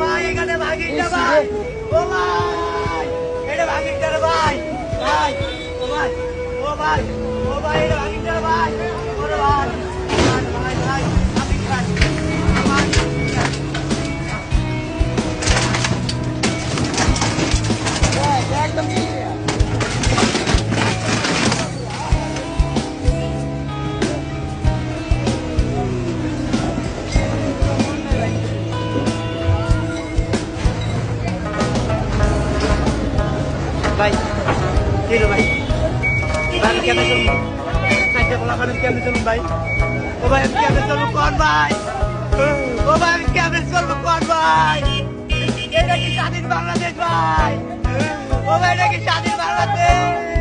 ভাই এখানে ভাগিটা ভাই ও ভাই এটা ভাগিটা ভাই ভাই ও ভাই ও ভাই ও ভাই এটা ভাগিটা ভাই ওরে ভাই ভাই ভাই আমি খাই একদম ভাই ঠিক ভাই ভাই কেমন চলুন সাইকেল বলা করেন কেমন চলুন ভাই ও ভাই আমি কেমন চলুন কোন ভাই ও ভাই আমি কেমন চলুন কোন ভাই এটা কি স্বাধীন বাংলাদেশ ভাই ও ভাই এটা কি স্বাধীন বাংলাদেশ